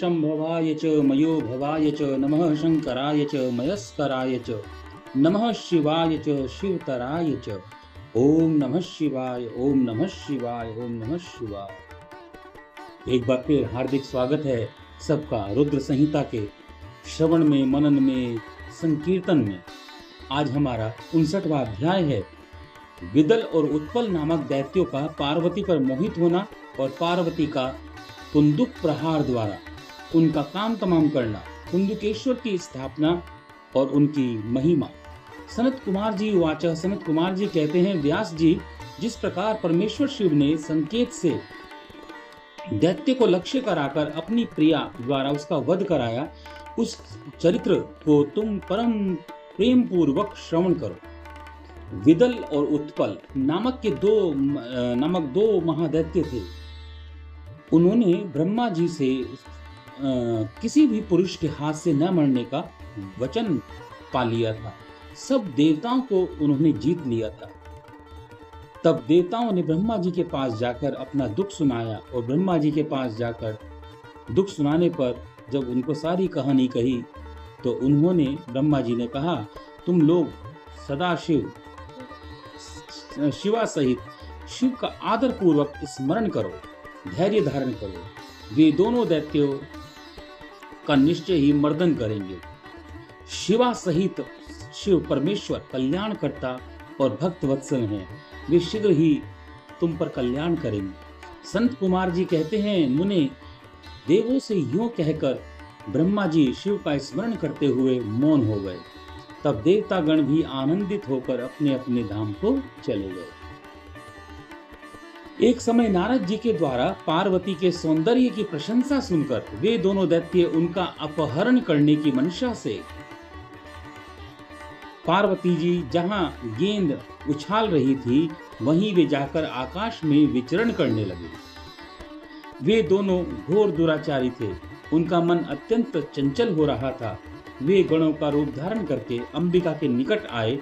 शंभवाय च मयोभवाय च नमः शंकराय च मयस्कराय च नमः शिवाय च शिवतराय च। ओम नमः शिवाय, ओम नमः शिवाय, ओम नमः शिवाय। एक बार फिर हार्दिक स्वागत है सबका रुद्र संहिता के श्रवण में, मनन में, संकीर्तन में। आज हमारा 59वां अध्याय है। विदल और उत्पल नामक दैत्यों का पार्वती पर मोहित होना और पार्वती का कुंदुक प्रहार द्वारा उनका काम तमाम करना, कुंदुकेश्वर की स्थापना और उनकी महिमा। सनत कुमार जी वाच, सनत कुमार जी कहते हैं, व्यास जी, जिस प्रकार परमेश्वर शिव ने संकेत से दैत्य को लक्ष्य कराकर अपनी प्रिया द्वारा उसका वध कराया, उस चरित्र को तुम परम प्रेम पूर्वक श्रवण करो। विदल और उत्पल नामक दो महादैत्य थे। उन्होंने ब्रह्मा जी से किसी भी पुरुष के हाथ से न मरने का वचन पा लिया था। सब देवताओं को उन्होंने जीत लिया था। तब देवताओं ने ब्रह्मा जी के पास जाकर अपना दुख सुनाया और ब्रह्मा जी के पास जाकर दुख सुनाने पर जब उनको सारी कहानी कही तो उन्होंने, ब्रह्मा जी ने कहा, तुम लोग सदाशिव शिवा सहित शिव का आदर पूर्वक स्मरण करो, धैर्य धारण करो। वे दोनों दैत्यों का निश्चय ही मर्दन करेंगे। शिवा सहित शिव परमेश्वर कल्याणकर्ता और भक्त वत्सल हैं। वे शीघ्र ही तुम पर कल्याण करेंगे। संत कुमार जी कहते हैं, मुने, देवों से यूं कहकर ब्रह्मा जी शिव का स्मरण करते हुए मौन हो गए। तब देवतागण भी आनंदित होकर अपने अपने धाम को चले गए। एक समय नारद जी के द्वारा पार्वती के सौंदर्य की प्रशंसा सुनकर वे दोनों दैत्य उनका अपहरण करने की मंशा से पार्वती जी जहां गेंद उछाल रही थी वहीं वे जाकर आकाश में विचरण करने लगे। वे दोनों घोर दुराचारी थे। उनका मन अत्यंत चंचल हो रहा था। वे गणों का रूप धारण करके अंबिका के निकट आए।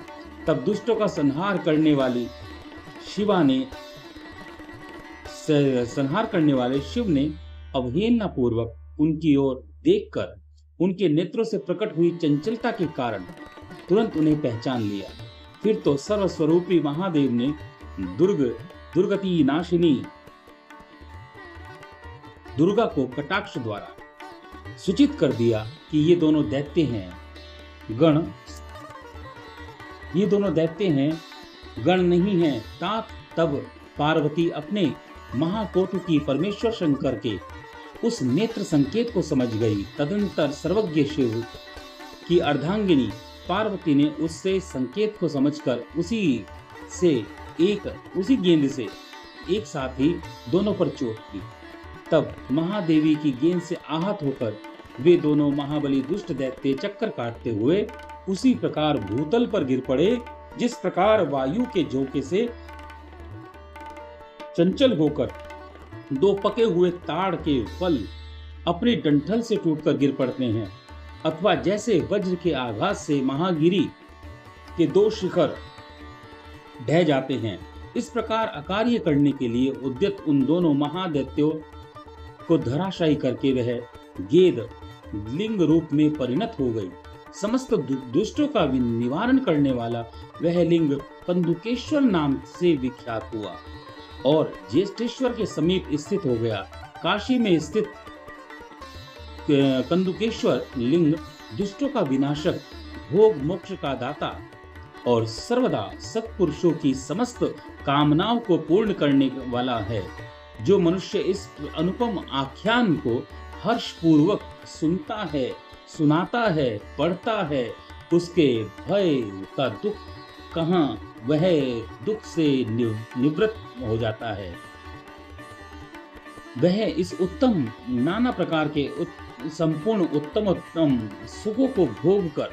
तब दुष्टों का संहार करने वाले शिव ने अवहेलना पूर्वक उनकी ओर देखकर उनके नेत्रों से प्रकट हुई चंचलता के कारण तुरंत उन्हें पहचान लिया। फिर तो सर्वस्वरूपी महादेव ने दुर्गति नाशिनी दुर्गा को कटाक्ष द्वारा सूचित कर दिया कि ये दोनों दैत्य हैं, गण नहीं हैं। तब पार्वती अपने महाकोटि परमेश्वर शंकर के उस नेत्र संकेत को समझ गई। तदंतर सर्वज्ञ शिव की अर्धांगिनी पार्वती ने उससे संकेत को समझकर उसी गेंद से एक साथ ही दोनों पर चोट की। तब महादेवी की गेंद से आहत होकर वे दोनों महाबली दुष्ट दैत्य चक्कर काटते हुए उसी प्रकार भूतल पर गिर पड़े जिस प्रकार वायु के झोंके से चंचल होकर दो पके हुए ताड़ के फल अपने डंठल से टूटकर गिर पड़ते हैं, अथवा जैसे वज्र के आघात से महागिरी के दो शिखर ढह जाते हैं। इस प्रकार अकार्य करने के लिए उद्यत उन दोनों महादैत्यों को धराशायी करके वह गेंद लिंग रूप में परिणत हो गई। समस्त दुष्टों का निवारण करने वाला वह लिंग कंदुकेश्वर नाम से विख्यात हुआ और ज्येष्ठेश्वर के समीप स्थित हो गया। काशी में स्थित कंदुकेश्वर लिंग दुष्टों का विनाशक, भोग मोक्ष का दाता और सर्वदा सत्पुरुषों की समस्त कामनाओं को पूर्ण करने वाला है। जो मनुष्य इस अनुपम आख्यान को हर्ष पूर्वक सुनता है, सुनाता है, पढ़ता है, उसके भय का दुख कहाँ, वह दुख से निवृत्त हो जाता है। वह इस उत्तम नाना प्रकार के संपूर्ण उत्तम सुखों को भोग कर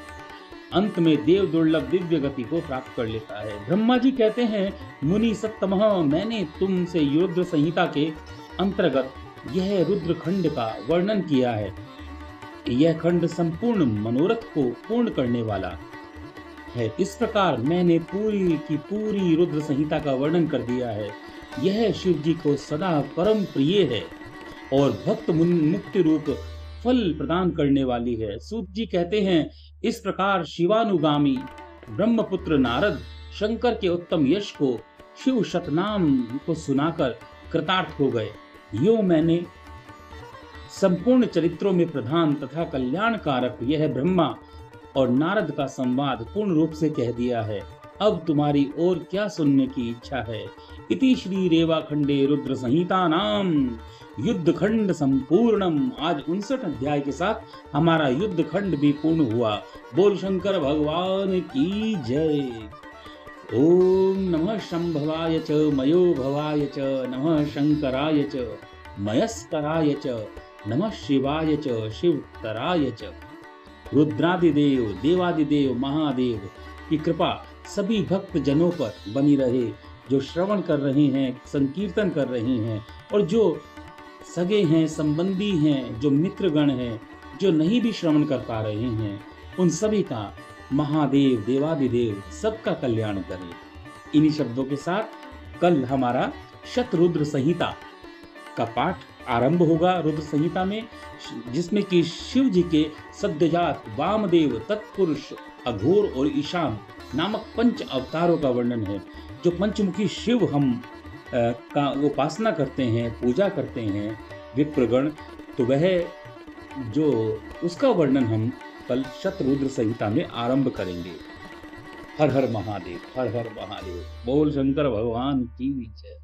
अंत में देव दुर्लभ दिव्य गति को प्राप्त कर लेता है। ब्रह्मा जी कहते हैं, मुनि सत्तमः, मैंने तुमसे रुद्र संहिता के अंतर्गत यह रुद्र खंड का वर्णन किया है। यह खंड संपूर्ण मनोरथ को पूर्ण करने वाला है। इस प्रकार मैंने पूरी की पूरी रुद्र संहिता का वर्णन कर दिया है। यह शिव जी को सदा परम प्रिय है और भक्त मुक्ति रूप फल प्रदान करने वाली है। सूत जी कहते हैं, इस प्रकार शिवानुगामी ब्रह्मपुत्र नारद शंकर के उत्तम यश को, शिव शतनाम को सुनाकर कृतार्थ हो गए। यो मैंने संपूर्ण चरित्रों में प्रधान तथा कल्याणकारक यह ब्रह्मा और नारद का संवाद पूर्ण रूप से कह दिया है। अब तुम्हारी और क्या सुनने की इच्छा है। इति श्री रेवाखंडे रुद्र संहिता नाम युद्ध खंड संपूर्णम। आज 59 अध्याय के साथ हमारा युद्ध खंड भी पूर्ण हुआ। बोल शंकर भगवान की जय। ओम नमः शंभवाय च मयो भवाय च नमः शंकराय च मयस्कराय च नमः शिवाय च शिवतराय च। रुद्रादिदेव देवादिदेव महादेव की कृपा सभी भक्त जनों पर बनी रहे, जो श्रवण कर रहे हैं, संकीर्तन कर रहे हैं, और जो सगे हैं, संबंधी हैं, जो मित्रगण हैं, जो नहीं भी श्रवण कर पा रहे हैं, उन सभी का महादेव देवादिदेव सबका कल्याण करे। इन्हीं शब्दों के साथ कल हमारा शतरुद्र संहिता का पाठ आरंभ होगा। रुद्र संहिता में जिसमें कि शिव जी के सद्यजात वामदेव, तत्पुरुष, अघोर और ईशान नामक 5 अवतारों का वर्णन है। जो पंचमुखी शिव हम का उपासना करते हैं, पूजा करते हैं विप्रगण, तो वह जो उसका वर्णन हम कल शतरुद्र संहिता में आरंभ करेंगे। हर हर महादेव, हर हर महादेव। बोल शंकर भगवान की जय।